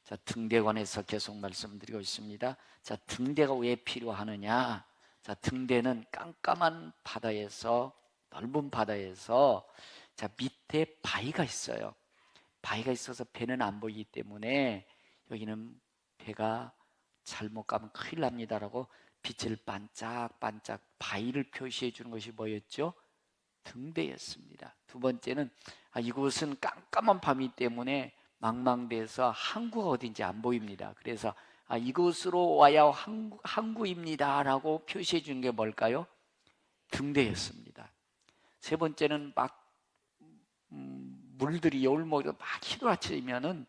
자, 등대에 관해서 계속 말씀드리고 있습니다. 자, 등대가 왜 필요하느냐? 자, 등대는 깜깜한 바다에서, 넓은 바다에서, 자, 밑에 바위가 있어요. 바위가 있어서 배는 안 보이기 때문에 여기는 배가 잘못 가면 큰일 납니다라고 빛을 반짝반짝 바위를 표시해 주는 것이 뭐였죠? 등대였습니다. 두 번째는 이곳은 깜깜한 밤이기 때문에 망망대해서 항구가 어딘지 안 보입니다. 그래서 이곳으로 와야 항구입니다 라고 표시해 주는 게 뭘까요? 등대였습니다. 세 번째는 물들이 여울목으로 막 휘몰아치면은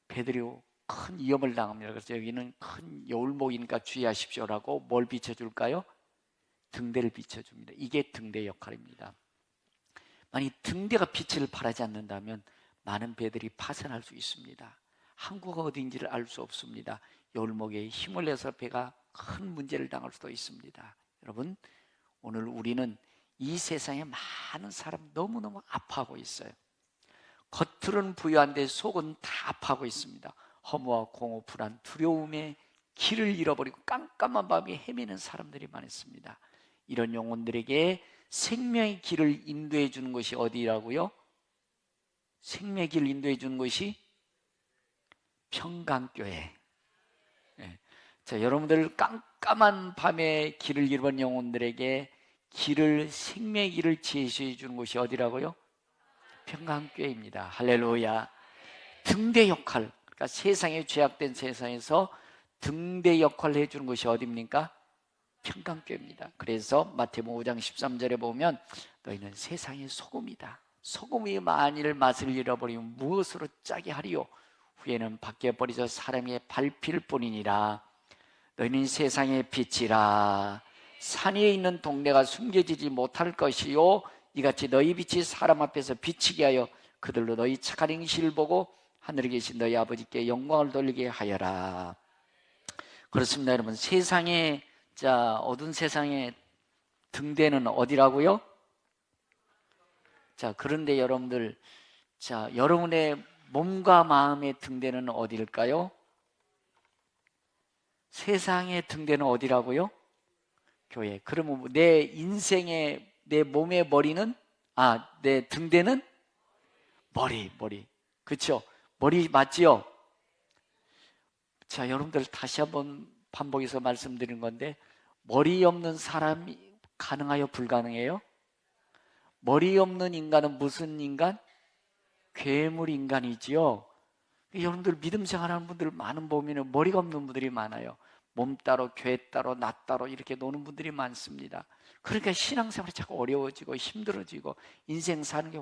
배들이 큰 위험을 당합니다. 그래서 여기는 큰 여울목이니까 주의하십시오라고 뭘 비춰줄까요? 등대를 비춰줍니다. 이게 등대 역할입니다. 만약 등대가 빛을 발하지 않는다면 많은 배들이 파손할 수 있습니다. 항구가 어딘지를 알 수 없습니다. 여울목에 힘을 내서 배가 큰 문제를 당할 수도 있습니다. 여러분, 오늘 우리는 이 세상에 많은 사람 너무너무 아파하고 있어요. 겉으로는 부유한데 속은 다 아파하고 있습니다. 허무와 공허, 불안, 두려움에 길을 잃어버리고 깜깜한 밤에 헤매는 사람들이 많습니다. 이런 영혼들에게 생명의 길을 인도해 주는 것이 어디라고요? 생명의 길을 인도해 주는 것이 평강교회. 네. 자, 여러분들 깜깜한 밤에 길을 잃어버린 영혼들에게 생명의 길을 제시해 주는 곳이 어디라고요? 평강교회입니다. 할렐루야. 등대 역할, 그러니까 세상에 죄악된 세상에서 등대 역할을 해주는 것이 어디입니까? 평강교회입니다. 그래서 마태복음 5장 13절에 보면 너희는 세상의 소금이다. 소금이 만일 맛을 잃어버리면 무엇으로 짜게 하리요? 후에는 밖에 버리져 사람의 밟힐 뿐이니라. 너희는 세상의 빛이라. 산 위에 있는 동네가 숨겨지지 못할 것이요, 이같이 너희 빛이 사람 앞에서 비치게 하여 그들로 너희 착한 행실을 보고 하늘에 계신 너희 아버지께 영광을 돌리게 하여라. 그렇습니다. 여러분, 어두운 세상의 등대는 어디라고요? 자, 그런데 여러분들, 여러분의 몸과 마음의 등대는 어디일까요? 세상의 등대는 어디라고요? 교회. 그러면 내 인생의, 내 몸의 머리는, 내 등대는 머리. 그렇죠? 머리 맞지요? 자, 여러분들 다시 한번 반복해서 말씀드린 건데, 머리 없는 사람이 가능하여 불가능해요? 머리 없는 인간은 무슨 인간? 괴물 인간이지요. 여러분들 믿음 생활하는 분들 많은 보면 머리가 없는 분들이 많아요. 몸 따로, 교회 따로, 나 따로 이렇게 노는 분들이 많습니다. 그러니까 신앙생활이 자꾸 어려워지고 힘들어지고 인생 사는 게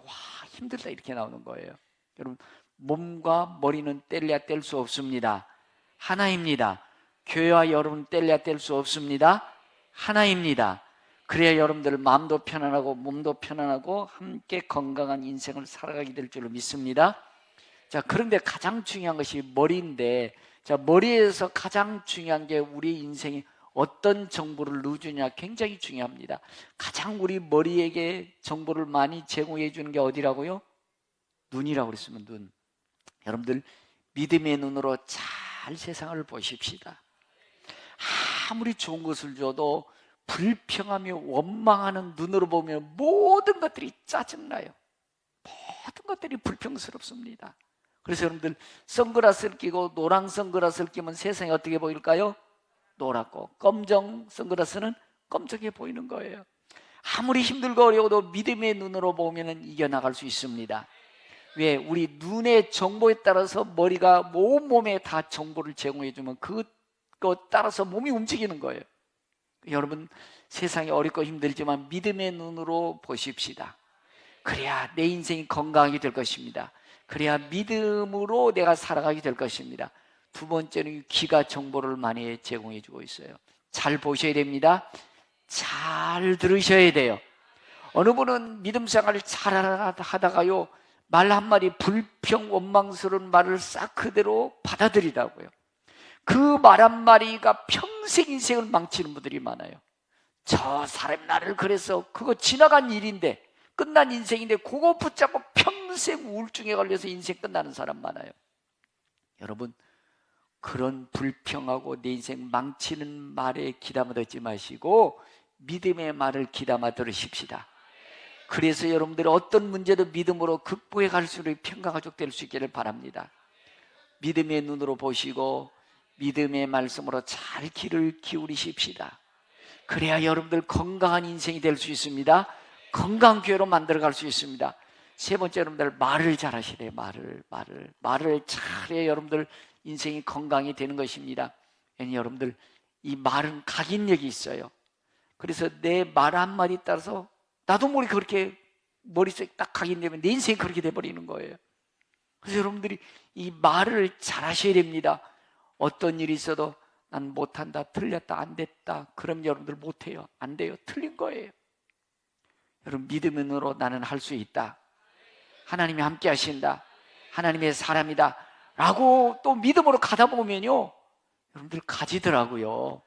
힘들다 이렇게 나오는 거예요. 여러분, 몸과 머리는 뗄래야 뗄 수 없습니다. 하나입니다. 교회와 여러분 뗄래야 뗄 수 없습니다. 하나입니다. 그래야 여러분들 마음도 편안하고 몸도 편안하고 함께 건강한 인생을 살아가게 될 줄로 믿습니다. 자, 그런데 가장 중요한 것이 머리인데, 자, 머리에서 가장 중요한 게 우리 인생이 어떤 정보를 넣어주냐 굉장히 중요합니다. 가장 우리 머리에게 정보를 많이 제공해 주는 게 어디라고요? 눈이라고 그랬으면 눈. 여러분들 믿음의 눈으로 잘 세상을 보십시다. 아무리 좋은 것을 줘도 불평하며 원망하는 눈으로 보면 모든 것들이 짜증나요. 모든 것들이 불평스럽습니다. 그래서 여러분들 선글라스를 끼고 노랑 선글라스를 끼면 세상이 어떻게 보일까요? 노랗고, 검정 선글라스는 검정해 보이는 거예요. 아무리 힘들고 어려워도 믿음의 눈으로 보면 이겨나갈 수 있습니다. 왜? 우리 눈의 정보에 따라서 머리가 온몸에 다 정보를 제공해 주면 그것 따라서 몸이 움직이는 거예요. 여러분, 세상이 어렵고 힘들지만 믿음의 눈으로 보십시다. 그래야 내 인생이 건강하게 될 것입니다. 그래야 믿음으로 내가 살아가게 될 것입니다. 두 번째는 귀가 정보를 많이 제공해 주고 있어요. 잘 보셔야 됩니다. 잘 들으셔야 돼요. 어느 분은 믿음 생활을 잘 하다가요, 말 한마디 불평 원망스러운 말을 싹 그대로 받아들이더라고요. 그 말 한마디가 평생 인생을 망치는 분들이 많아요. 저 사람이 나를 그래서 그거 지나간 일인데, 끝난 인생인데 그거 붙잡고 평생 우울증에 걸려서 인생 끝나는 사람 많아요. 여러분, 그런 불평하고 내 인생 망치는 말에 귀담아 듣지 마시고 믿음의 말을 귀담아 들으십시다. 그래서 여러분들이 어떤 문제도 믿음으로 극복해 갈수록 평강가족 될 수 있기를 바랍니다. 믿음의 눈으로 보시고 믿음의 말씀으로 잘 귀를 기울이십시다. 그래야 여러분들 건강한 인생이 될 수 있습니다. 건강한 교회로 만들어갈 수 있습니다. 세 번째, 여러분들 말을 잘하시래요. 말을 잘해야 여러분들 인생이 건강이 되는 것입니다. 왜냐하면 여러분들 이 말은 각인력이 있어요. 그래서 내 말 한마디 따라서 나도 모르게 그렇게 머릿속에 딱 각인되면 내 인생이 그렇게 돼버리는 거예요. 그래서 여러분들이 이 말을 잘하셔야 됩니다. 어떤 일이 있어도 난 못한다, 틀렸다, 안 됐다, 그럼 여러분들 못해요. 안 돼요. 틀린 거예요. 여러분 믿음으로 나는 할 수 있다, 하나님이 함께 하신다, 하나님의 사람이다 라고 또 믿음으로 가다 보면요 여러분들 가지더라고요.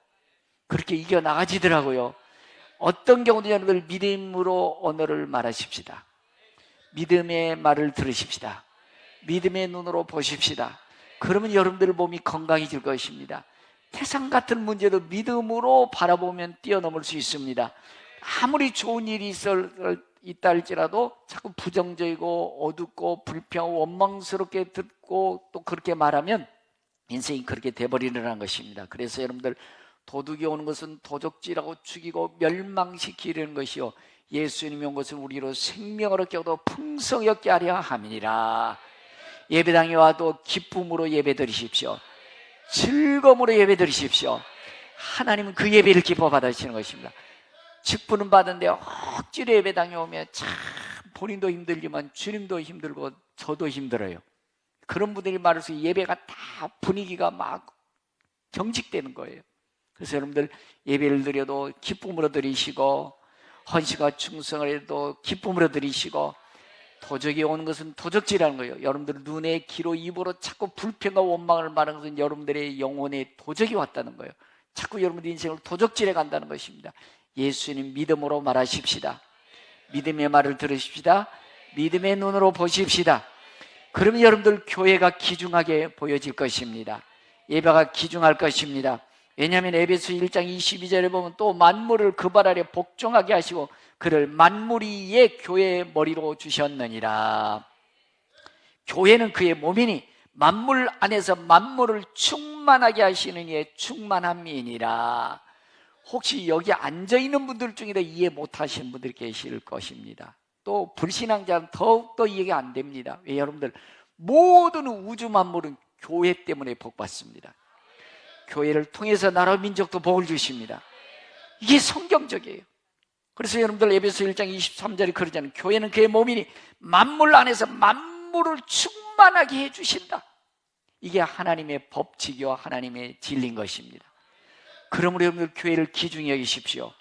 그렇게 이겨나가지더라고요. 어떤 경우도 여러분들 믿음으로 언어를 말하십시다. 믿음의 말을 들으십시다. 믿음의 눈으로 보십시다. 그러면 여러분들 몸이 건강해질 것입니다. 태산 같은 문제도 믿음으로 바라보면 뛰어넘을 수 있습니다. 아무리 좋은 일이 있다 할지라도 자꾸 부정적이고 어둡고 불평하고 원망스럽게 듣고 또 그렇게 말하면 인생이 그렇게 돼버리는 것입니다. 그래서 여러분들 도둑이 오는 것은 도적질하고 죽이고 멸망시키려는 것이요 예수님이 온 것은 우리로 생명을 얻게 하고 풍성히 얻게 하려 함이니라. 예배당에 와도 기쁨으로 예배드리십시오. 즐거움으로 예배드리십시오. 하나님은 그 예배를 기뻐 받으시는 것입니다. 직분은 받은데 억지로 예배당에 오면 참 본인도 힘들지만 주님도 힘들고 저도 힘들어요. 그런 분들이 많아서 예배가 다 분위기가 막 경직되는 거예요. 그래서 여러분들 예배를 드려도 기쁨으로 드리시고 헌신과 충성을 해도 기쁨으로 드리시고 도적이 오는 것은 도적질이라는 거예요. 여러분들 눈에 귀로 입으로 자꾸 불평과 원망을 말하는 것은 여러분들의 영혼에 도적이 왔다는 거예요. 자꾸 여러분들 인생을 도적질해 간다는 것입니다. 예수님 믿음으로 말하십시다. 믿음의 말을 들으십시다. 믿음의 눈으로 보십시다. 그러면 여러분들 교회가 기중하게 보여질 것입니다. 예배가 기중할 것입니다. 왜냐하면 에베소 1장 22절에 보면 또 만물을 그 발 아래 복종하게 하시고 그를 만물 위에 교회의 머리로 주셨느니라. 교회는 그의 몸이니 만물 안에서 만물을 충만하게 하시는 이의 충만함이니라. 혹시 여기 앉아있는 분들 중에도 이해 못하시는 분들이 계실 것입니다. 또 불신앙자는 더욱더 이해가 안 됩니다. 왜? 여러분들 모든 우주 만물은 교회 때문에 복받습니다. 교회를 통해서 나라 민족도 복을 주십니다. 이게 성경적이에요. 그래서 여러분들 에베소 1장 23절에 그러잖아요. 교회는 그의 몸이니 만물 안에서 만물을 충만하게 해주신다. 이게 하나님의 법칙이와 하나님의 진리인 것입니다. 그러므로 여러분들 교회를 귀중히 여기십시오.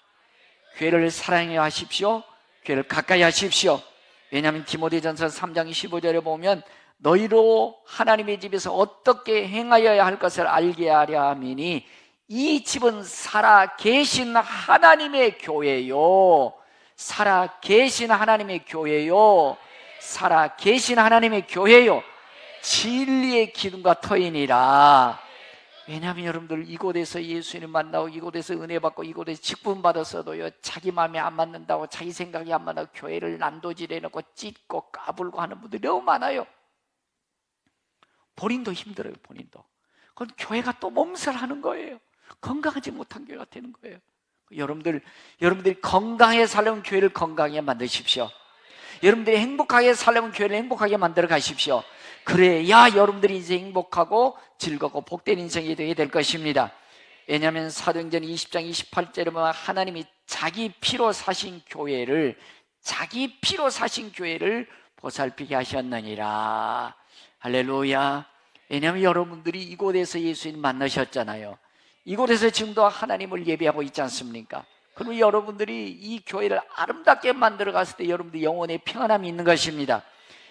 교회를 사랑해 하십시오. 교회를 가까이 하십시오. 왜냐하면 디모데전서 3장 15절에 보면 너희로 하나님의 집에서 어떻게 행하여야 할 것을 알게 하려 함이니 이 집은 살아 계신 하나님의 교회요. 살아 계신 하나님의 교회요. 살아 계신 하나님의 교회요. 진리의 기둥과 터이니라. 왜냐하면 여러분들 이곳에서 예수님 만나고 이곳에서 은혜 받고 이곳에서 직분 받았어도요 자기 마음에 안 맞는다고 자기 생각이 안 맞다고 교회를 난도질해 놓고 찢고 까불고 하는 분들이 너무 많아요. 본인도 힘들어요. 본인도. 그건 교회가 또 몸살하는 거예요. 건강하지 못한 교회가 되는 거예요. 여러분들이 건강하게 살려면 교회를 건강하게 만드십시오. 여러분들이 행복하게 살려면 교회를 행복하게 만들어 가십시오. 그래야 여러분들이 인생 행복하고 즐겁고 복된 인생이 되게 될 것입니다. 왜냐하면 사도행전 20장 28절에 보면 하나님이 자기 피로 사신 교회를 보살피게 하셨느니라. 할렐루야. 왜냐하면 여러분들이 이곳에서 예수님 만나셨잖아요. 이곳에서 지금도 하나님을 예배하고 있지 않습니까? 그러면 여러분들이 이 교회를 아름답게 만들어 갔을 때 여러분들 영혼의 평안함이 있는 것입니다.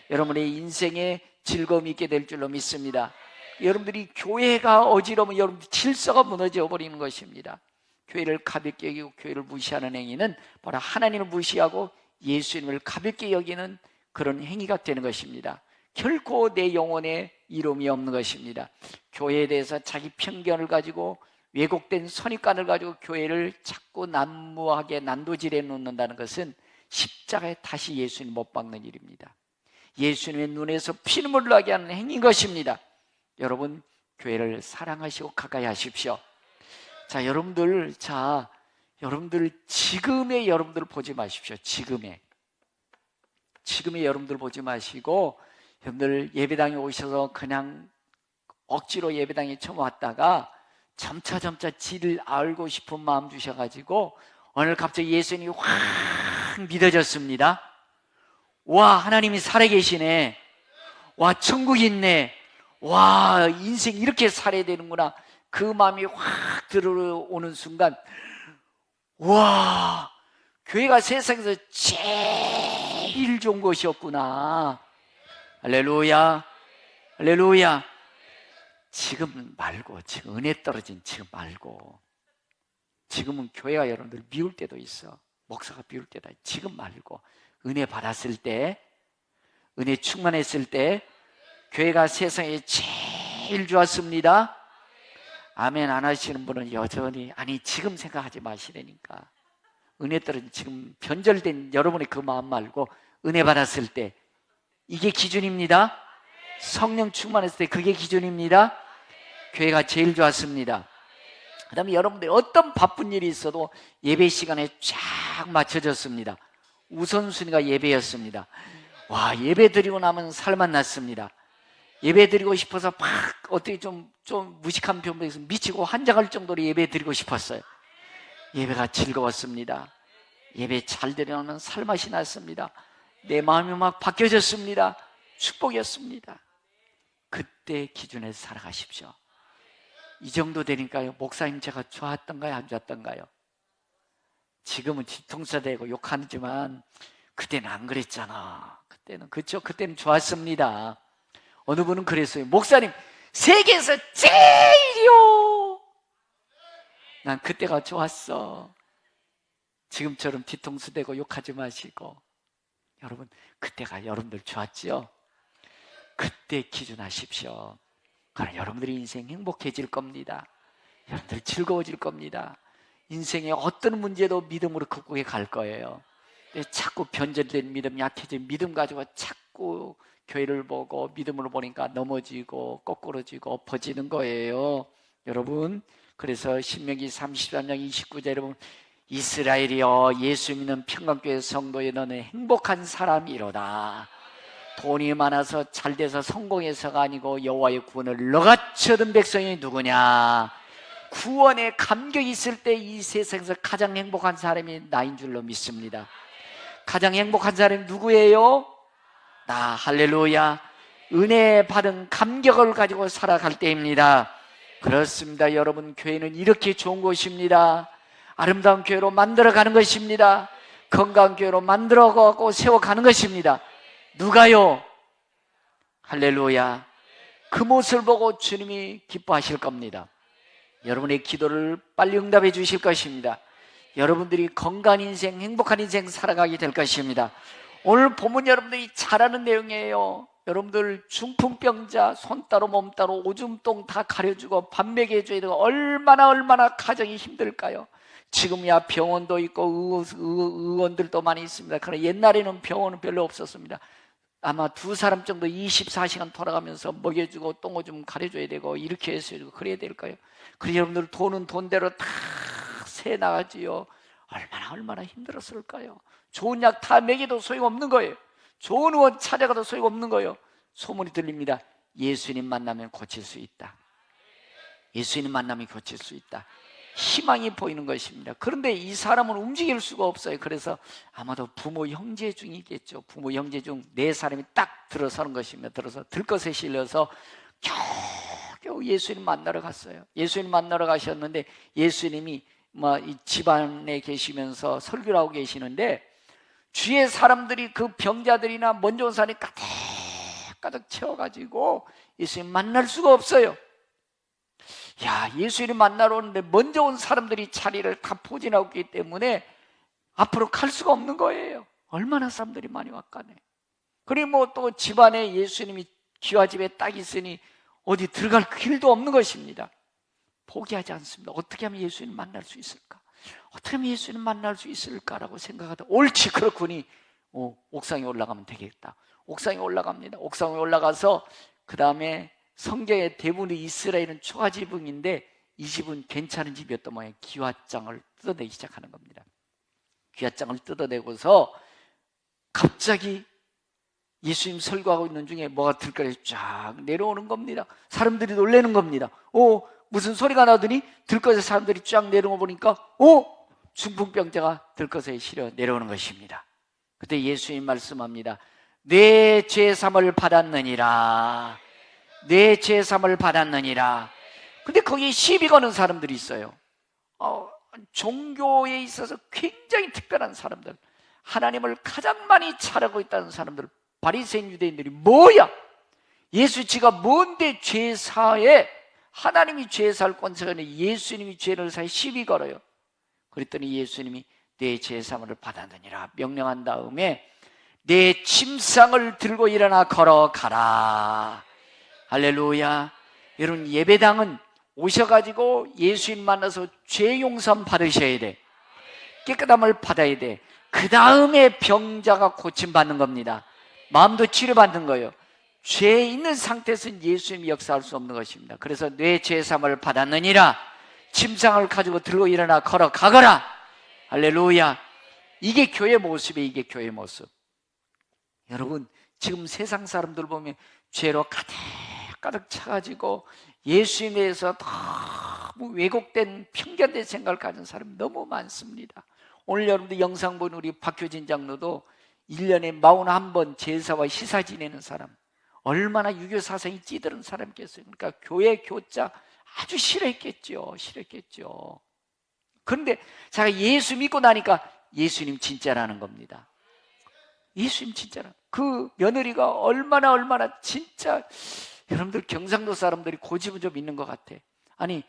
여러분의 인생에 즐거움이 있게 될 줄로 믿습니다. 여러분들이 교회가 어지러우면 여러분들 질서가 무너져 버리는 것입니다. 교회를 가볍게 여기고 교회를 무시하는 행위는 바로 하나님을 무시하고 예수님을 가볍게 여기는 그런 행위가 되는 것입니다. 결코 내 영혼에 이름이 없는 것입니다. 교회에 대해서 자기 편견을 가지고 왜곡된 선입관을 가지고 교회를 자꾸 난무하게 난도질해 놓는다는 것은 십자가에 다시 예수님 못 박는 일입니다. 예수님의 눈에서 피눈물 나게 하는 행위인 것입니다. 여러분, 교회를 사랑하시고 가까이 하십시오. 자, 여러분들 지금의 여러분들 보지 마십시오. 지금의 여러분들 보지 마시고, 여러분들 예배당에 오셔서 그냥 억지로 예배당에 처음 왔다가 점차 지를 알고 싶은 마음 주셔가지고 오늘 갑자기 예수님이 확 믿어졌습니다. 와, 하나님이 살아계시네. 와, 천국이 있네. 와, 인생 이렇게 살아야 되는구나. 그 마음이 확 들어오는 순간, 와, 교회가 세상에서 제일 좋은 것이었구나. 할렐루야, 할렐루야. 지금 말고, 지금 은혜 떨어진 지금 말고, 지금은 교회가 여러분들 미울 때도 있어. 목사가 미울 때다. 지금 말고, 은혜 받았을 때, 은혜 충만했을 때, 교회가 세상에 제일 좋았습니다. 아멘 안 하시는 분은 여전히, 아니 지금 생각하지 마시라니까. 은혜 떨어진 지금 변절된 여러분의 그 마음 말고, 은혜 받았을 때, 이게 기준입니다. 성령 충만했을 때 그게 기준입니다. 교회가 제일 좋았습니다. 그 다음에 여러분들이 어떤 바쁜 일이 있어도 예배 시간에 쫙 맞춰졌습니다. 우선순위가 예배였습니다. 와, 예배 드리고 나면 살만 났습니다. 예배 드리고 싶어서 막 어떻게 좀 무식한 표현에서 미치고 환장할 정도로 예배 드리고 싶었어요. 예배가 즐거웠습니다. 예배 잘 드리면 살맛이 났습니다. 내 마음이 막 바뀌어졌습니다. 축복이었습니다. 그때 기준에서 살아가십시오. 이 정도 되니까요, 목사님 제가 좋았던가요, 안 좋았던가요? 지금은 뒤통수 대고 욕하지만 그때는 안 그랬잖아. 그때는, 그렇죠? 그때는 좋았습니다. 어느 분은 그랬어요. 목사님, 세계에서 제일이요. 난 그때가 좋았어. 지금처럼 뒤통수 대고 욕하지 마시고, 여러분, 그때가 여러분들 좋았죠? 그때 기준하십시오. 그럼 여러분들의 인생 행복해질 겁니다. 여러분들 즐거워질 겁니다. 인생의 어떤 문제도 믿음으로 극복해 갈 거예요. 자꾸 변절된 믿음, 약해진 믿음 가지고 자꾸 교회를 보고 믿음으로 보니까 넘어지고 거꾸러지고 엎어지는 거예요. 여러분, 그래서 신명기 33장 29절 여러분, 이스라엘이여 예수 믿는 평강교회 성도여 너는 행복한 사람이로다. 돈이 많아서 잘돼서 성공해서가 아니고 여호와의 구원을 너같이 얻은 백성이 누구냐? 구원에 감격이 있을 때 이 세상에서 가장 행복한 사람이 나인 줄로 믿습니다. 가장 행복한 사람이 누구예요? 나. 할렐루야. 은혜 받은 감격을 가지고 살아갈 때입니다. 그렇습니다. 여러분, 교회는 이렇게 좋은 곳입니다. 아름다운 교회로 만들어가는 것입니다. 건강한 교회로 만들어가고 세워가는 것입니다. 누가요? 할렐루야. 그 모습을 보고 주님이 기뻐하실 겁니다. 여러분의 기도를 빨리 응답해 주실 것입니다. 여러분들이 건강한 인생, 행복한 인생 살아가게 될 것입니다. 오늘 본문 여러분들이 잘 아는 내용이에요. 여러분들 중풍병자 손 따로 몸 따로 오줌똥 다 가려주고 밥 먹여줘야 되고 얼마나 가정이 힘들까요? 지금이야 병원도 있고 의원들도 많이 있습니다. 그러나 옛날에는 병원은 별로 없었습니다. 아마 두 사람 정도 24시간 돌아가면서 먹여주고 똥오줌 가려줘야 되고 이렇게 해서 그래야 될까요? 그래서 여러분들 돈은 돈대로 다 새 나가지요. 얼마나 힘들었을까요? 좋은 약 다 먹여도 소용없는 거예요. 좋은 의원 찾아가도 소용없는 거예요. 소문이 들립니다. 예수님 만나면 고칠 수 있다. 예수님 만나면 고칠 수 있다. 희망이 보이는 것입니다. 그런데 이 사람은 움직일 수가 없어요. 그래서 아마도 부모 형제 중이겠죠. 부모 형제 중 네 사람이 딱 들어서는 것입니다. 들어서 들것에 실려서 겨우 예수님 만나러 갔어요. 예수님 만나러 가셨는데 예수님이 이 집안에 계시면서 설교를 하고 계시는데 주위에 사람들이 그 병자들이나 먼저 온 사람이 가득 채워가지고 예수님 만날 수가 없어요. 야, 예수님 만나러 오는데 먼저 온 사람들이 자리를 다 포진하고 있기 때문에 앞으로 갈 수가 없는 거예요. 얼마나 사람들이 많이 왔까네. 그리고 뭐 또 집안에 예수님이 귀화집에 딱 있으니 어디 들어갈 길도 없는 것입니다. 포기하지 않습니다. 어떻게 하면 예수님 만날 수 있을까? 어떻게 하면 예수님 만날 수 있을까라고 생각하다 옳지 그렇구니 옥상에 올라가면 되겠다. 옥상에 올라갑니다. 옥상에 올라가서 그 다음에 성경의 대부분이 이스라엘은 초가지붕인데 이 집은 괜찮은 집이었던 모양이에요. 기와장을 뜯어내기 시작하는 겁니다. 기와장을 뜯어내고서 갑자기 예수님 설교하고 있는 중에 뭐가 들가리 쫙 내려오는 겁니다. 사람들이 놀라는 겁니다. 무슨 소리가 나더니 들것에 사람들이 쫙 내려오고 보니까 중풍병자가 들것에 실려 내려오는 것입니다. 그때 예수님 말씀합니다. 내 죄삼을 받았느니라. 내 죄삼을 받았느니라. 근데 거기에 시비 거는 사람들이 있어요. 종교에 있어서 굉장히 특별한 사람들, 하나님을 가장 많이 잘하고 있다는 사람들, 바리새인 유대인들이 뭐야? 예수 지가 뭔데 죄사에, 하나님이 죄사할 권세가 있는데 예수님이 죄를 사해 시비 걸어요. 그랬더니 예수님이 내 죄사함을 받았느니라 명령한 다음에 내 침상을 들고 일어나 걸어가라. 할렐루야. 여러분, 예배당은 오셔가지고 예수님 만나서 죄 용서함 받으셔야 돼. 깨끗함을 받아야 돼. 그 다음에 병자가 고침받는 겁니다. 마음도 치료받는 거예요. 죄 있는 상태에서는 예수님이 역사할 수 없는 것입니다. 그래서 내 죄사함을 받았느니라. 침상을 가지고 들고 일어나 걸어가거라. 할렐루야. 이게 교회 모습이에요. 이게 교회 모습. 여러분, 지금 세상 사람들 보면 죄로 가득 차가지고 예수님에 대해서 너무 왜곡된 편견된 생각을 가진 사람이 너무 많습니다. 오늘 여러분들 영상 보는 우리 박효진 장로도 1년에 41번 제사와 시사 지내는 사람, 얼마나 유교 사상이 찌들은 사람이겠어요. 그러니까 교회 교자 아주 싫어했겠죠. 그런데 제가 예수 믿고 나니까 예수님 진짜라는 겁니다. 예수님 진짜라. 그 며느리가 얼마나 진짜, 여러분들 경상도 사람들이 고집은 좀 있는 것 같아. 아니,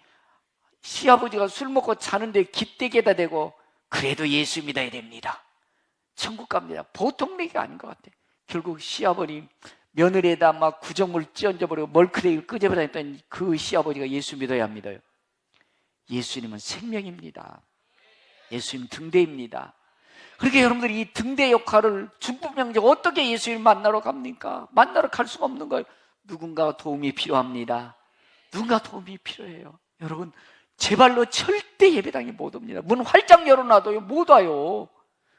시아버지가 술 먹고 자는데 기대게다 대고 그래도 예수 믿어야 됩니다. 천국 갑니다. 보통 얘기가 아닌 것 같아. 결국 시아버님 며느리에다 막 구정물 찌얹어버리고 멀크레이를 끄집어다 했더니 그 시아버지가 예수 믿어야 믿어요. 예수님은 생명입니다. 예수님 등대입니다. 그렇게 여러분들이 이 등대 역할을, 중풍병자가 어떻게 예수님을 만나러 갑니까? 만나러 갈 수가 없는 거예요. 누군가 도움이 필요합니다. 누군가 도움이 필요해요. 여러분, 제 발로 절대 예배당에 못 옵니다. 문 활짝 열어놔도요 못 와요.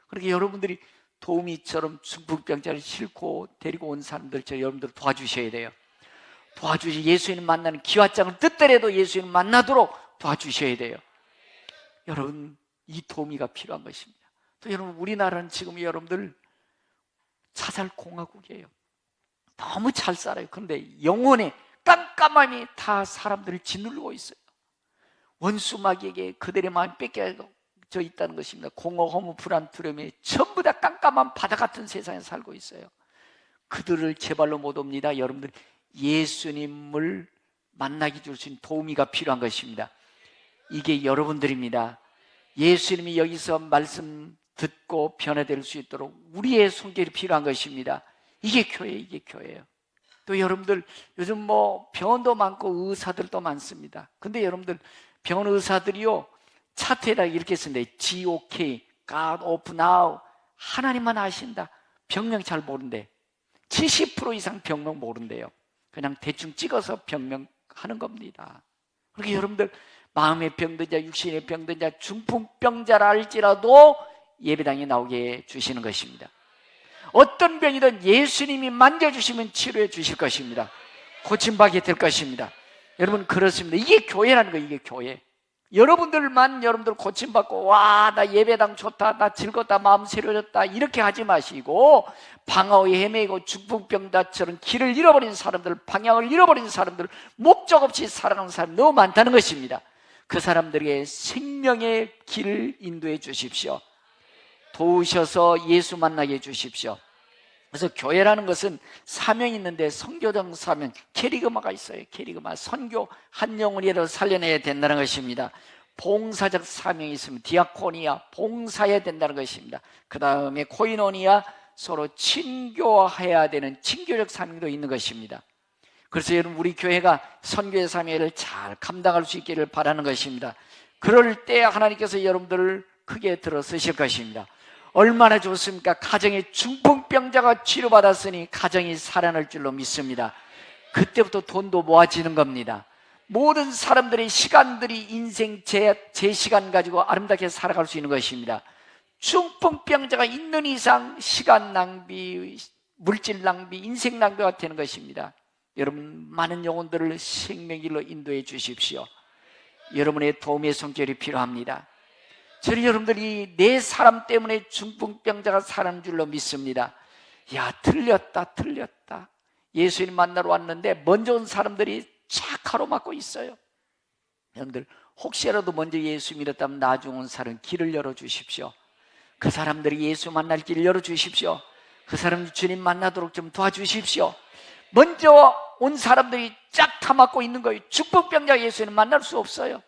그렇게 여러분들이 도우미처럼 중풍병자를 싣고 데리고 온 사람들, 여러분들 도와주셔야 돼요. 예수님 만나는 기와장을 뜯더라도 예수님 만나도록 도와주셔야 돼요. 여러분, 이 도우미가 필요한 것입니다. 또 여러분, 우리나라는 지금 여러분들 자살공화국이에요. 너무 잘 살아요. 그런데 영혼의 깜깜함이 다 사람들을 짓누르고 있어요. 원수마귀에게 그들의 마음이 뺏겨져 있다는 것입니다. 공허, 허무, 불안, 두려움이 전부 다 깜깜한 바다 같은 세상에 살고 있어요. 그들을 제발로 못 옵니다. 여러분들, 예수님을 만나게 줄 수 있는 도우미가 필요한 것입니다. 이게 여러분들입니다. 예수님이 여기서 말씀 듣고 변화될 수 있도록 우리의 손길이 필요한 것입니다. 이게 교회예요. 또 여러분들, 요즘 뭐 병원도 많고 의사들도 많습니다. 근데 여러분들, 병원 의사들이요 차트에다 이렇게 쓴대. GOK, God of Now. 하나님만 아신다. 병명 잘 모른대. 70% 이상 병명 모른대요. 그냥 대충 찍어서 병명하는 겁니다. 그렇게 여러분들, 마음의 병든 자, 육신의 병든 자, 중풍병자라 할지라도 예배당에 나오게 해주시는 것입니다. 어떤 병이든 예수님이 만져주시면 치료해 주실 것입니다. 고침받게 될 것입니다. 여러분, 그렇습니다. 이게 교회라는 거예요. 이게 교회. 여러분들 고침받고, 와, 나 예배당 좋다, 나 즐겁다, 마음 새로워졌다, 이렇게 하지 마시고, 방황에 헤매고 중풍병자처럼 길을 잃어버린 사람들, 방향을 잃어버린 사람들, 목적 없이 살아가는 사람이 너무 많다는 것입니다. 그 사람들에게 생명의 길을 인도해 주십시오. 도우셔서 예수 만나게 해주십시오. 그래서 교회라는 것은 사명이 있는데, 선교적 사명, 캐리그마가 있어요. 캐리그마, 선교 한 영혼이라도 살려내야 된다는 것입니다. 봉사적 사명이 있으면 디아코니아, 봉사해야 된다는 것입니다. 그 다음에 코이노니아, 서로 친교해야 되는 친교적 사명도 있는 것입니다. 그래서 여러분 우리 교회가 선교의 사명을 잘 감당할 수 있기를 바라는 것입니다. 그럴 때 하나님께서 여러분들을 크게 들어서실 것입니다. 얼마나 좋습니까? 가정에 중풍병자가 치료받았으니 가정이 살아날 줄로 믿습니다. 그때부터 돈도 모아지는 겁니다. 모든 사람들의 시간들이 인생 제 시간 가지고 아름답게 살아갈 수 있는 것입니다. 중풍병자가 있는 이상 시간 낭비, 물질 낭비, 인생 낭비가 되는 것입니다. 여러분 많은 영혼들을 생명의 길로 인도해 주십시오. 여러분의 도움의 손길이 필요합니다. 저는 여러분들이 내 사람 때문에 중풍병자가 살아난 줄로 믿습니다. 야, 틀렸다. 예수님 만나러 왔는데 먼저 온 사람들이 쫙 가로막고 있어요. 여러분들 혹시라도 먼저 예수 믿었다면 나중 온 사람 길을 열어주십시오. 그 사람들이 예수 만날 길을 열어주십시오. 그 사람 주님 만나도록 좀 도와주십시오. 먼저 온 사람들이 쫙 다 막고 있는 거예요. 중풍병자 예수님 만날 수 없어요.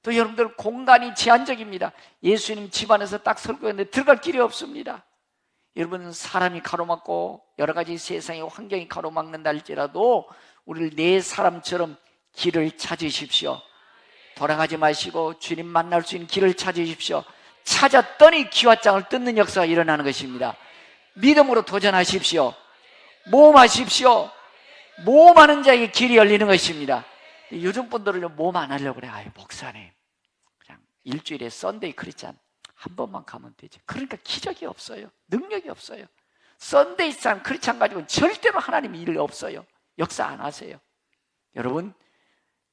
또 여러분들 공간이 제한적입니다. 예수님 집안에서 딱 설교했는데 들어갈 길이 없습니다. 여러분 사람이 가로막고 여러 가지 세상의 환경이 가로막는다 할지라도 우리를 내 사람처럼 길을 찾으십시오. 돌아가지 마시고 주님 만날 수 있는 길을 찾으십시오. 찾았더니 기와장을 뜯는 역사가 일어나는 것입니다. 믿음으로 도전하십시오. 모험하십시오. 모험하는 자에게 길이 열리는 것입니다. 요즘 분들은 모험 안 하려고 그래. 아유 목사님 그냥 일주일에 썬데이 크리스찬 한 번만 가면 되지. 그러니까 기적이 없어요. 능력이 없어요. 썬데이 크리스찬 가지고는 절대로 하나님 일 없어요. 역사 안 하세요. 여러분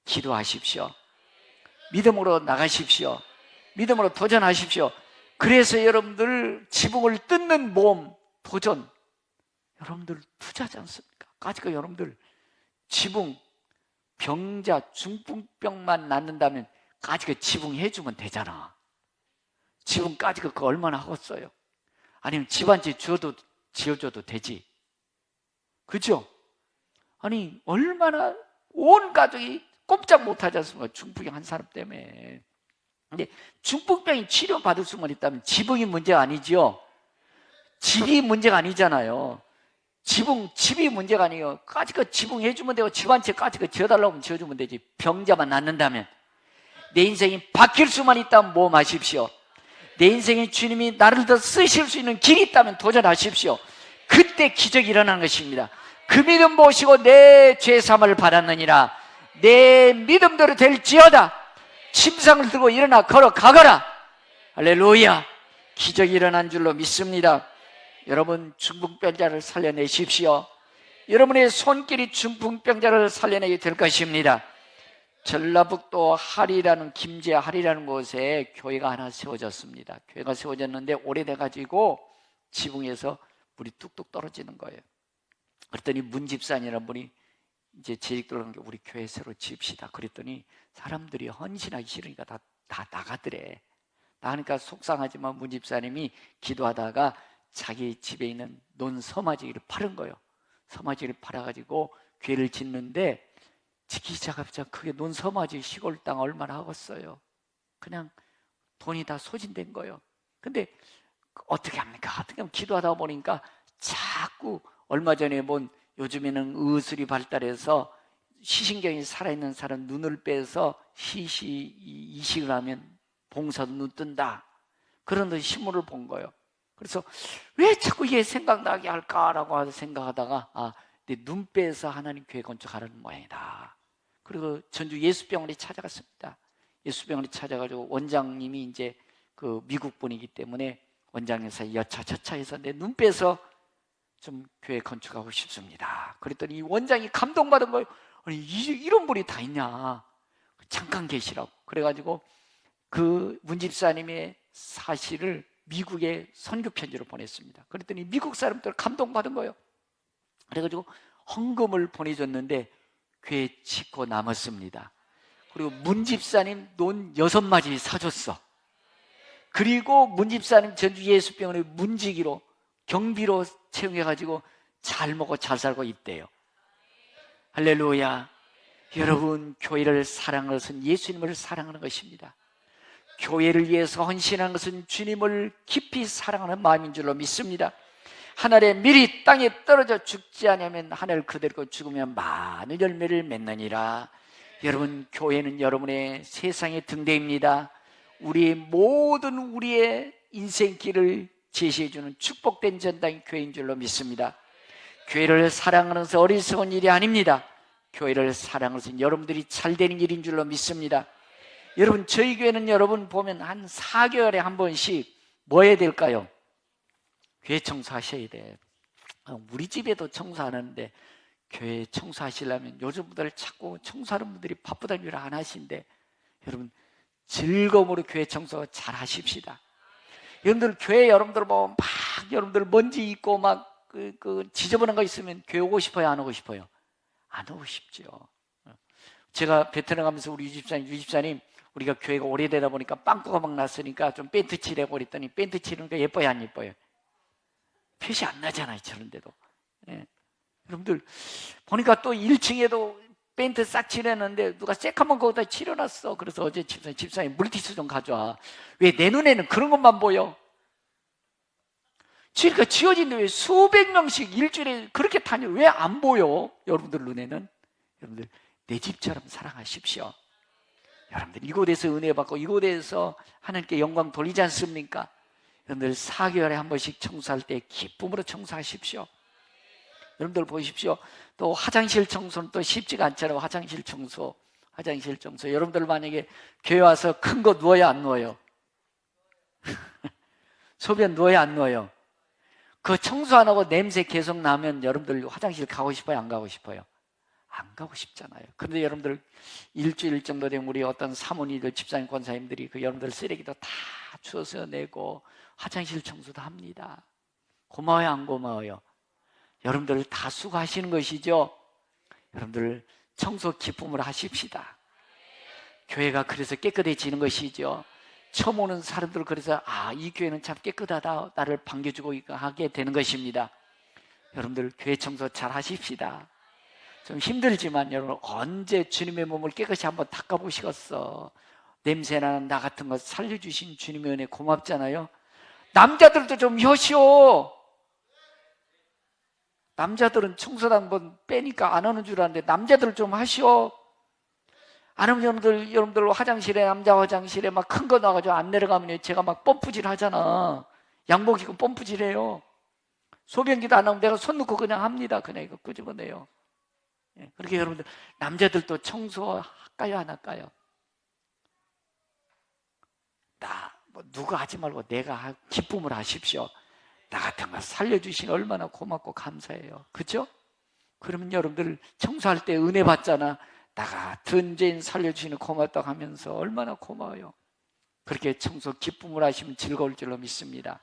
기도하십시오. 믿음으로 나가십시오. 믿음으로 도전하십시오. 그래서 여러분들 지붕을 뜯는 모험 도전 여러분들 투자하지 않습니까? 까짓거 여러분들 지붕 병자 중풍병만 낫는다면 까짓거 지붕 해주면 되잖아. 지붕 까짓거 그거 얼마나 하겠어요? 아니면 집 한 채 지어줘도 되지. 그죠? 아니 얼마나 온 가족이 꼼짝 못하지 않습니까? 중풍병 한 사람 때문에. 근데 중풍병이 치료받을 수만 있다면 지붕이 문제가 아니죠. 집이 문제가 아니잖아요. 집이 문제가 아니에요. 까짓거 지붕 해주면 되고 집 한 채 까짓거 지어달라고 하면 지어주면 되지. 병자만 낫는다면. 내 인생이 바뀔 수만 있다면 모험하십시오. 내 인생에 주님이 나를 더 쓰실 수 있는 길이 있다면 도전하십시오. 그때 기적이 일어나는 것입니다. 그 믿음 보시고 내 죄사함을 받았느니라. 내 믿음대로 될지어다. 침상을 들고 일어나 걸어가거라. 할렐루야. 기적이 일어난 줄로 믿습니다. 여러분 중풍병자를 살려내십시오. 여러분의 손길이 중풍병자를 살려내게 될 것입니다. 전라북도 하리라는 김제 하리라는 곳에 교회가 하나 세워졌습니다. 교회가 세워졌는데 오래돼가지고 지붕에서 물이 뚝뚝 떨어지는 거예요. 그랬더니 문집사님이라는 분이 이제 재직들어오는 게 우리 교회 새로 지읍시다. 그랬더니 사람들이 헌신하기 싫으니까 다 나가더래. 나가니까 속상하지만 문집사님이 기도하다가 자기 집에 있는 논 서마지기를 팔은 거예요. 서마지기를 팔아가지고 교회를 짓는데 짓기 시작하자 그게 논 서마지 시골 땅 얼마나 하겠어요. 그냥 돈이 다 소진된 거예요. 근데 어떻게 합니까? 어떻게 하면 기도하다 보니까 자꾸 얼마 전에 본 요즘에는 의술이 발달해서 시신경이 살아있는 사람 눈을 빼서 이식을 하면 봉사도 눈 뜬다. 그런 신문을 본 거예요. 그래서 왜 자꾸 이게 생각나게 할까라고 생각하다가 내 눈 빼서 하나님 교회 건축하라는 모양이다. 그리고 전주 예수병원에 찾아갔습니다. 예수병원에 찾아가지고 원장님이 이제 그 미국 분이기 때문에 원장님께서 여차저차해서 내 눈 빼서 좀 교회 건축하고 싶습니다. 그랬더니 이 원장이 감동받은 거예요. 아니 이런 분이 다 있냐. 잠깐 계시라고. 그래가지고 그 문집사님의 사실을 미국에 선교 편지로 보냈습니다. 그랬더니 미국 사람들 감동받은 거예요. 그래가지고 헌금을 보내줬는데 교회 짓고 남았습니다. 그리고 문집사님 논 6마지 사줬어. 그리고 문집사님 전주 예수병원에 문지기로 경비로 채용해가지고 잘 먹고 잘 살고 있대요. 할렐루야. 여러분 교회를 사랑하는 것은 예수님을 사랑하는 것입니다. 교회를 위해서 헌신하는 것은 주님을 깊이 사랑하는 마음인 줄로 믿습니다. 하늘의 밀이 땅에 떨어져 죽지 않으면 하늘 그대로 죽으면 많은 열매를 맺느니라. 여러분, 교회는 여러분의 세상의 등대입니다. 우리의 모든 우리의 인생길을 제시해주는 축복된 전당이 교회인 줄로 믿습니다. 교회를 사랑하는 것은 어리석은 일이 아닙니다. 교회를 사랑하는 것은 여러분들이 잘 되는 일인 줄로 믿습니다. 여러분, 저희 교회는 여러분 보면 한 4개월에 한 번씩 뭐 해야 될까요? 교회 청소하셔야 돼. 우리 집에도 청소하는데 교회 청소하시려면 요즘 분들 자꾸 청소하는 분들이 바쁘다는 일 안 하신데, 여러분 즐거움으로 교회 청소 잘 하십시다. 여러분들 교회 여러분들 뭐 막 여러분들 먼지 있고 막 지저분한 거 있으면 교회 오고 싶어요, 안 오고 싶어요? 안 오고 싶죠. 제가 베트남 가면서 우리 유집사님 우리가 교회가 오래되다 보니까 빵꾸가 막 났으니까 좀 페인트 칠해고 그랬더니 페인트 칠하는 거 예뻐요, 안 예뻐요? 표시 안 나잖아요, 저런데도. 예. 여러분들 보니까 또 1층에도 페인트 싹 칠했는데 누가 새까만 거기다 칠해놨어. 그래서 어제 집사님 물티슈 좀 가져와. 왜 내 눈에는 그런 것만 보여? 그러니까 지어진데 왜 수백 명씩 일주일에 그렇게 다녀? 왜 안 보여? 여러분들 눈에는. 여러분들 내 집처럼 사랑하십시오. 여러분들 이곳에서 은혜 받고 이곳에서 하나님께 영광 돌리지 않습니까? 여러분들 4개월에 한 번씩 청소할 때 기쁨으로 청소하십시오. 여러분들 보십시오. 또 화장실 청소는 또 쉽지가 않잖아요. 화장실 청소. 여러분들 만약에 교회 와서 큰 거 누워요, 안 누워요? 소변 누워요, 안 누워요? 그 청소 안 하고 냄새 계속 나면 여러분들 화장실 가고 싶어요, 안 가고 싶어요? 안 가고 싶잖아요. 그런데 여러분들 일주일 정도 된 우리 어떤 사모님들, 집사님, 권사님들이 그 여러분들 쓰레기도 다 주워서 내고 화장실 청소도 합니다. 고마워요, 안 고마워요? 여러분들 다 수고하시는 것이죠. 여러분들 청소 기쁨으로 하십시다. 교회가 그래서 깨끗해지는 것이죠. 처음 오는 사람들 그래서 이 교회는 참 깨끗하다, 나를 반겨주고 하게 되는 것입니다. 여러분들 교회 청소 잘 하십시다. 좀 힘들지만 여러분 언제 주님의 몸을 깨끗이 한번 닦아보시겠어? 냄새나는 나 같은 거 살려주신 주님의 은혜 고맙잖아요. 남자들도 좀 하시오. 남자들은 청소도 한번 빼니까 안 하는 줄 알았는데 남자들 좀 하시오. 안 하면 여러분들 화장실에, 남자 화장실에 막 큰 거 나가지고 안 내려가면 제가 막 펌프질 하잖아. 양복 입고 펌프질 해요. 소변기도 안 하면 내가 손 넣고 그냥 합니다. 그냥 이거 끄집어내요. 그렇게 여러분들 남자들도 청소할까요, 안 할까요? 누가 하지 말고 내가 기쁨을 하십시오. 나 같은 거 살려주시니 얼마나 고맙고 감사해요. 그죠? 그러면 여러분들 청소할 때 은혜 받잖아. 나 같은 죄인 살려주시니 고맙다고 하면서 얼마나 고마워요. 그렇게 청소 기쁨을 하시면 즐거울 줄로 믿습니다.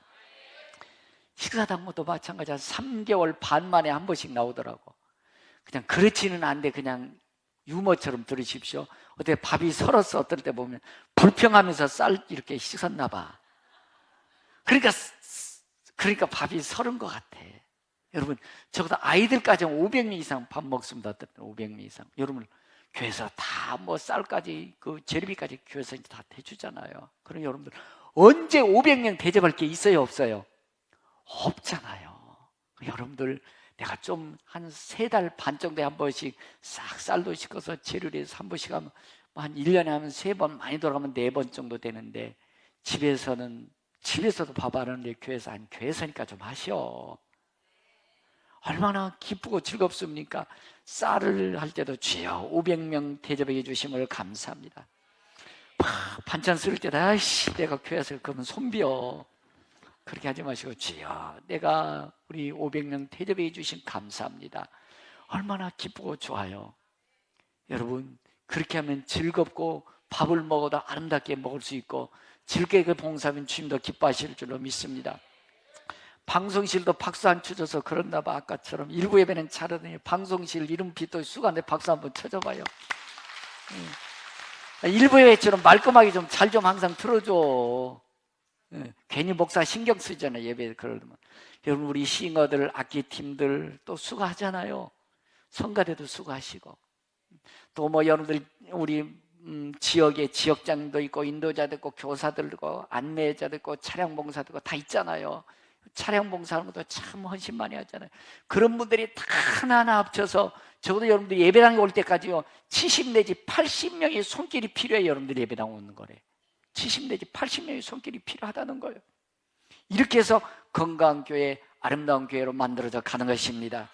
식사당무도 마찬가지야. 3개월 반 만에 한 번씩 나오더라고. 그냥 그렇지는 않은데 그냥 유머처럼 들으십시오. 어떻게 밥이 설었어. 어떨 때 보면 불평하면서 쌀 이렇게 씻었나 봐. 그러니까 밥이 설은 것 같아. 여러분 적어도 아이들까지 500명 이상 밥 먹습니다. 어떨 때 500명 이상. 여러분 교회에서 다 뭐 쌀까지 그 재료비까지 교회에서 다 대주잖아요. 그럼 여러분들 언제 500명 대접할 게 있어요, 없어요? 없잖아요. 여러분들 내가 좀 한 3달 반 정도에 한 번씩 싹 쌀도 씻어서 재료를 해서 한 번씩 하면 한 1년에 하면 3번, 많이 돌아가면 4번 정도 되는데 집에서도 밥 안 하는데 교회에서니까 좀 하시오. 얼마나 기쁘고 즐겁습니까? 쌀을 할 때도 주여 500명 대접해 주심을 감사합니다. 반찬 쓸 때도 내가 교회에서 그러면 손비어. 그렇게 하지 마시고 주여 내가 우리 500명 대접해 주신 감사합니다. 얼마나 기쁘고 좋아요. 여러분 그렇게 하면 즐겁고 밥을 먹어도 아름답게 먹을 수 있고 즐겁게 봉사하면 주님도 기뻐하실 줄로 믿습니다. 방송실도 박수 안 쳐줘서 그런가 봐. 아까처럼 일부 예배는 잘하더니 방송실 이름빛도 수간데 박수 한번 쳐줘봐요. 일부 예배처럼 말끔하게 좀 잘 좀 항상 틀어줘. 괜히 목사 신경 쓰잖아요. 예배 그러면. 여러분 우리 싱어들, 악기팀들 또 수고하잖아요. 성가대도 수고하시고 또 뭐 여러분들 우리 지역에 지역장도 있고 인도자도 있고 교사들도 있고 안내자도 있고 차량봉사도 있고 다 있잖아요. 차량 봉사하는 것도 참 헌신 많이 하잖아요. 그런 분들이 다 하나하나 합쳐서 적어도 여러분들이 예배당에 올 때까지요 70 내지 80명의 손길이 필요해. 여러분들이 예배당 오는 거래. 70 내지 80명의 손길이 필요하다는 거예요. 이렇게 해서 건강한 교회, 아름다운 교회로 만들어져 가는 것입니다.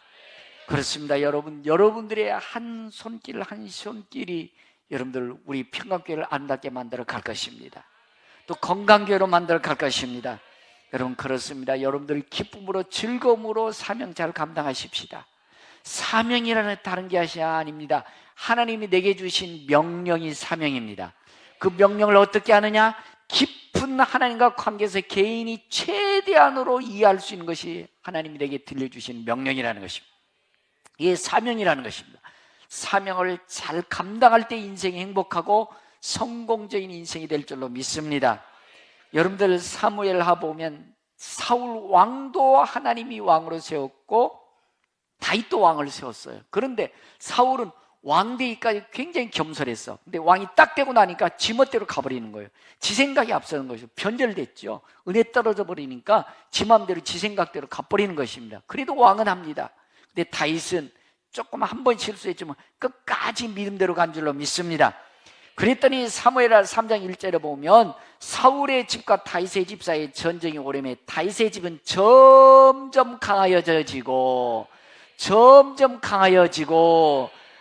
그렇습니다. 여러분들의 한 손길 한 손길이 여러분들 우리 평강교회를 아름답게 만들어 갈 것입니다. 또 건강교회로 만들어 갈 것입니다. 여러분 그렇습니다. 여러분들 기쁨으로 즐거움으로 사명 잘 감당하십시다. 사명이라는 다른 것이 아닙니다. 하나님이 내게 주신 명령이 사명입니다. 그 명령을 어떻게 하느냐? 깊은 하나님과 관계에서 개인이 최대한으로 이해할 수 있는 것이 하나님이 내게 들려주신 명령이라는 것입니다. 이게 사명이라는 것입니다. 사명을 잘 감당할 때 인생이 행복하고 성공적인 인생이 될 줄로 믿습니다. 여러분들 사무엘하 보면 사울 왕도 하나님이 왕으로 세웠고 다윗도 왕을 세웠어요. 그런데 사울은 왕 되기까지 굉장히 겸손했어. 근데 왕이 딱 되고 나니까 지멋대로 가버리는 거예요. 지 생각이 앞서는 것이죠. 변절됐죠. 은혜 떨어져 버리니까 지 마음대로 지 생각대로 가버리는 것입니다. 그래도 왕은 합니다. 근데 다윗은 조금 한 번 실수했지만 끝까지 믿음대로 간 줄로 믿습니다. 그랬더니 사무엘하 3장 1절에 보면 사울의 집과 다윗의 집 사이에 전쟁이 오래매 다윗의 집은 점점 강하여지고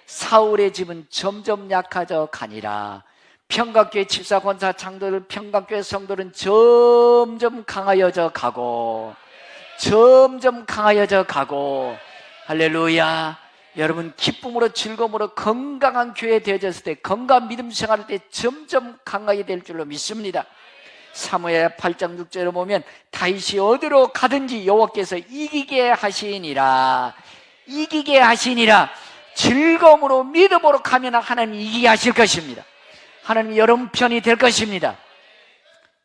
사울의 집은 점점 약해져 가니라. 평강교회 집사 권사 장로들 평강교회 성도는 점점 강하여져 가고 할렐루야. 여러분 기쁨으로 즐거움으로 건강한 교회 되어졌을 때 건강한 믿음 생활할 때 점점 강하게 될 줄로 믿습니다. 사무엘 8장 6절에 보면 다윗이 어디로 가든지 여호와께서 이기게 하시니라. 즐거움으로 믿음으로 가면 하나님이 이기게 하실 것입니다. 하나님이 여러분 편이 될 것입니다.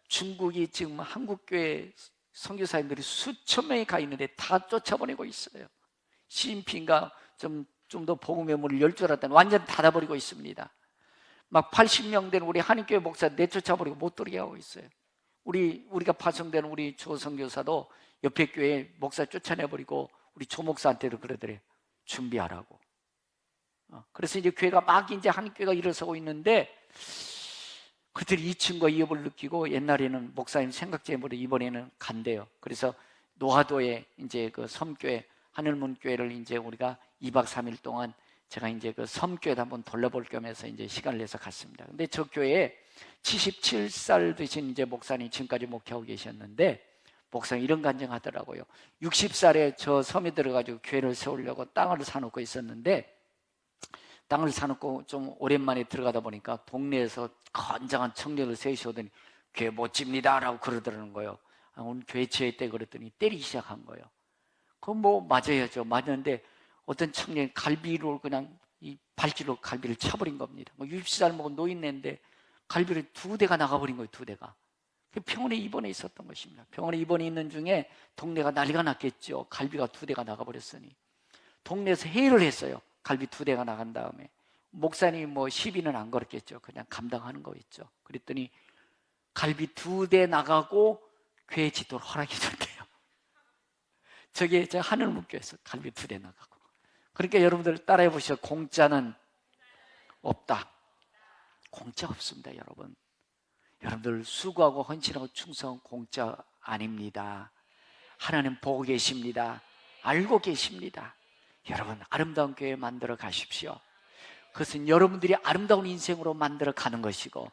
중국이 지금 한국교회 선교사님들이 수천 명이 가 있는데 다 쫓아보내고 있어요. 시진핑가 좀 더 복음의 문을 열 줄 알았더니 완전 닫아버리고 있습니다. 막 80명 된 우리 한인교회 목사 내쫓아버리고 못 들게 하고 있어요. 우리가 파송된 우리 조 선교사도 옆에 교회 목사 쫓아내버리고 우리 조 목사한테도 그러더래요. 준비하라고. 그래서 이제 교회가 막 이제 한인교회가 일어서고 있는데 그들이 이 친구가 위협을 느끼고 옛날에는 목사님 생각제물로 이번에는 간대요. 그래서 노하도에 이제 그 섬교회 하늘문교회를 이제 우리가 2박 3일 동안 제가 이제 그 섬교회도 한번 돌려볼 겸해서 이제 시간을 내서 갔습니다. 근데 저 교회에 77살 되신 이제 목사님 지금까지 목회하고 계셨는데 목사님 이런 간증하더라고요. 60살에 저 섬에 들어가지고 교회를 세우려고 땅을 사놓고 있었는데 땅을 사놓고 좀 오랜만에 들어가다 보니까 동네에서 건장한 청년을 세우시더니 교회 못 집니다 라고 그러더라는 거예요. 오늘 교회 지을 때 그랬더니 때리기 시작한 거예요. 그건 뭐 맞아야죠. 맞는데 어떤 청년이 갈비로 그냥 이 발질로 갈비를 차버린 겁니다. 60살 먹은 노인네인데 갈비를 2대가 나가버린 거예요. 2대가. 병원에 입원해 있었던 것입니다. 병원에 입원해 있는 중에 동네가 난리가 났겠죠. 갈비가 2대가 나가버렸으니. 동네에서 회의를 했어요. 갈비 2대가 나간 다음에. 목사님이 뭐 시비는 안 걸었겠죠. 그냥 감당하는 거였죠. 그랬더니 갈비 2대 나가고 교회 짓도록 허락해 줬대요. 저게 저 하늘문교에서 갈비 2대 나가고. 그러니까 여러분들 따라해 보시죠. 공짜는 없다. 공짜 없습니다, 여러분. 여러분들 수고하고 헌신하고 충성은 공짜 아닙니다. 하나님 보고 계십니다. 알고 계십니다. 여러분 아름다운 교회 만들어 가십시오. 그것은 여러분들이 아름다운 인생으로 만들어 가는 것이고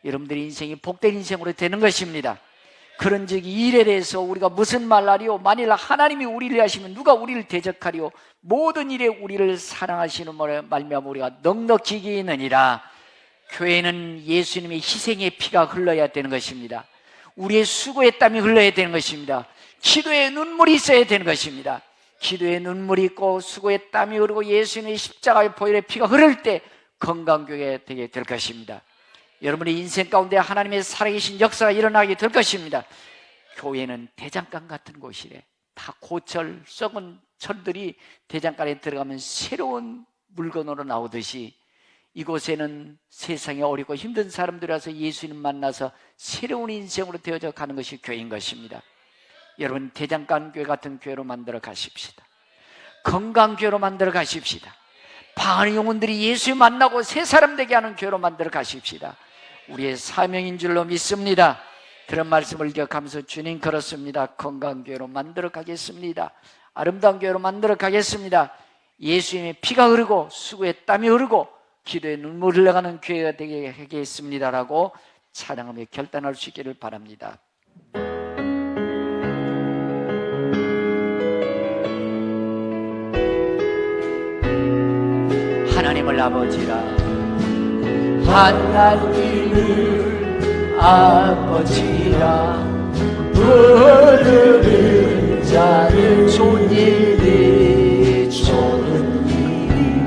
여러분들의 인생이 복된 인생으로 되는 것입니다. 그런즉 이 일에 대해서 우리가 무슨 말하리요? 만일 하나님이 우리를 하시면 누가 우리를 대적하리요? 모든 일에 우리를 사랑하시는 말미암아 우리가 넉넉히 이기느니라. 교회는 예수님의 희생의 피가 흘러야 되는 것입니다. 우리의 수고의 땀이 흘러야 되는 것입니다. 기도에 눈물이 있어야 되는 것입니다. 기도에 눈물이 있고 수고의 땀이 흐르고 예수님의 십자가의 보혈의 피가 흐를 때 건강교회가 되게 될 것입니다. 여러분의 인생 가운데 하나님의 살아계신 역사가 일어나게 될 것입니다. 교회는 대장간 같은 곳이래. 다 고철, 썩은 철들이 대장간에 들어가면 새로운 물건으로 나오듯이 이곳에는 세상에 어렵고 힘든 사람들이 와서 예수님 만나서 새로운 인생으로 되어져 가는 것이 교회인 것입니다. 여러분 대장간 교회 같은 교회로 만들어 가십시다. 건강교회로 만들어 가십시다. 방언의 영혼들이 예수 만나고 새 사람 되게 하는 교회로 만들어 가십시다. 우리의 사명인 줄로 믿습니다. 그런 말씀을 기억하면서 주님 그렇습니다. 건강교회로 만들어 가겠습니다. 아름다운 교회로 만들어 가겠습니다. 예수님의 피가 흐르고 수고의 땀이 흐르고 기도에 눈물이 흘러가는 교회가 되게 하겠습니다라고 찬양하며 결단할 수 있기를 바랍니다. 하나님을 아버지라 하나님을 아버지라 부르는 자는 좋은 일이 좋은 일이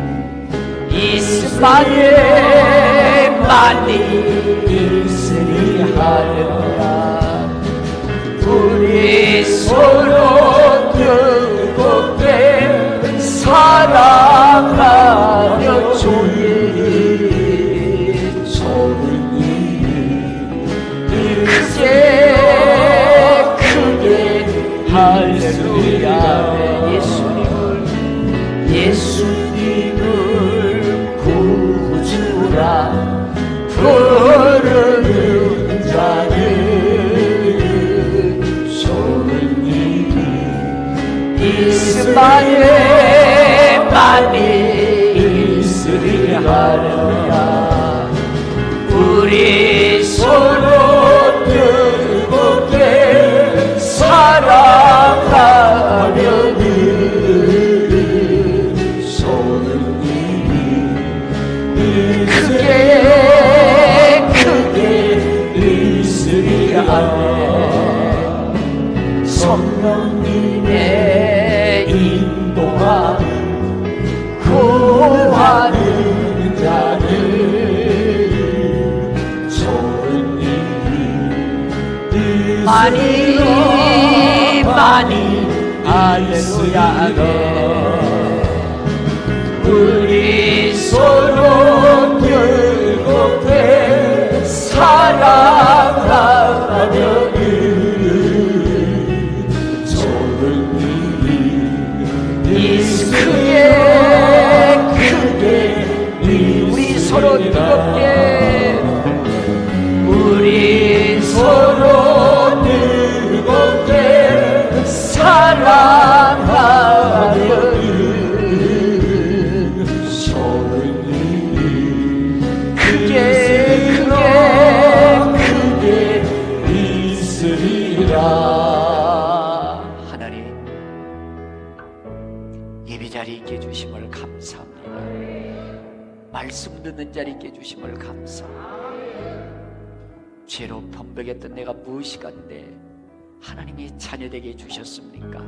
있으마에 많이 있으리 하느라 우리 서로 뜨겁게 사랑하며 좋은 일이 좋은 일이 크게 할렐루야 예수님을 구주라 부르는 자는 좋은 일이 있으마에 많이 있으리 하느라 우리 서로 뜨겁게 사랑하려는 좋은 일이 크게 있으리 하네 성령님의 인도하 구하는 자는 좋은 일이 많이 할렐루야 우리 서로 뜨겁게 사랑하려는 좋은 일이 크게 우리 서로 뜨겁게 우리 서로 뜨겁게 사랑하려는 좋은 일이 크게 있으리라. 하나님 예배 자리에 있게 해주심을 감사합니다. 말씀 듣는 자리에 있게 해주심을 감사합니다. 죄로 범벅했던 내가 무엇이 간데 하나님이 자녀되게 해주셨습니까?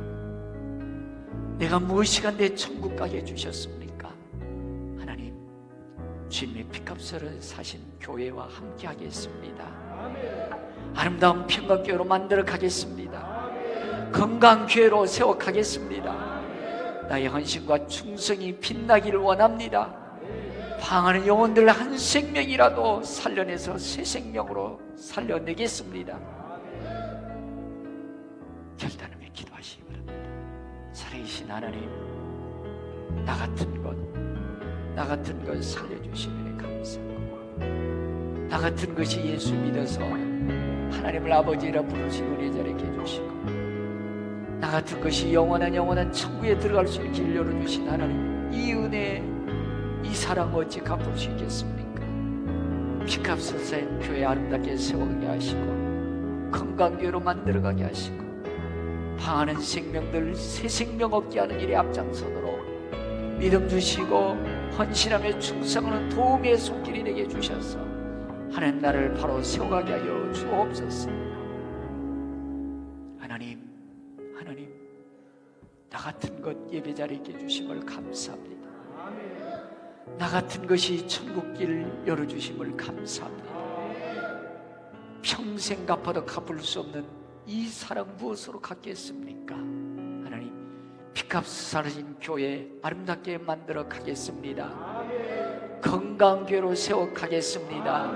내가 무엇이 간데 천국 가게 해주셨습니까? 하나님 주님의 피값을 사신 교회와 함께 하겠습니다. 아름다운 평강교회로 만들어 가겠습니다. 건강교회로 세워 가겠습니다. 나의 헌신과 충성이 빛나기를 원합니다. 방하는 영혼들 한 생명이라도 살려내서 새 생명으로 살려내겠습니다. 결단하며 기도하시기 바랍니다. 살아계신 하나님, 나 같은 것 살려주시면 감사하고, 나 같은 것이 예수 믿어서 하나님을 아버지라 부르시고 우리 자리에 해주시고, 나 같은 것이 영원한 천국에 들어갈 수 있는 길 열어주신 하나님, 이 은혜, 이 사랑 어찌 갚을 수 있겠습니까? 피값을 쌓인 교회 아름답게 세워가게 하시고 건강교회로 만들어가게 하시고 방하는 생명들 새 생명 얻게 하는 일에 앞장서도록 믿음 주시고 헌신하며 충성하는 도움의 손길이 되게 해주셔서 하나님 나를 바로 세워가게 하여 주옵소서. 하나님 나 같은 것 예배 자리에 있게 해주심을 감사합니다. 나 같은 것이 천국길 열어주심을 감사합니다. 평생 갚아도 갚을 수 없는 이 사랑 무엇으로 갚겠습니까? 하나님 피값 사라진 교회 아름답게 만들어 가겠습니다. 건강교회로 세워 가겠습니다.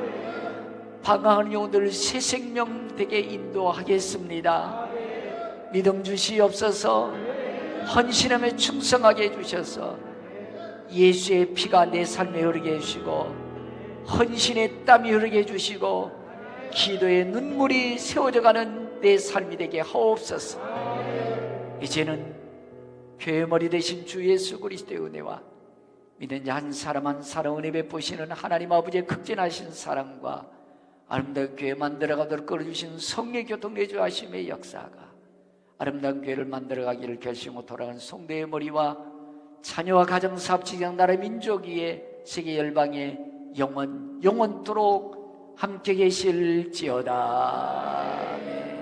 방황하는 영혼들 새 생명 되게 인도하겠습니다. 믿음 주시옵소서. 헌신함에 충성하게 해주셔서 예수의 피가 내 삶에 흐르게 해주시고 헌신의 땀이 흐르게 해주시고 기도의 눈물이 세워져가는 내 삶이 되게 하옵소서. 이제는 교회 머리 되신 주 예수 그리스도의 은혜와 믿는 자 한 사람 한 사람 은혜 베푸시는 하나님 아버지의 극진하신 사랑과 아름다운 교회 만들어가도록 끌어주신 성령의 교통 내주하심의 역사가 아름다운 교회를 만들어가기를 결심하고 돌아간 성도의 머리와 자녀와 가정, 사업, 직장, 나라, 민족 위에 세계 열방에 영원토록 함께 계실지어다. 아멘.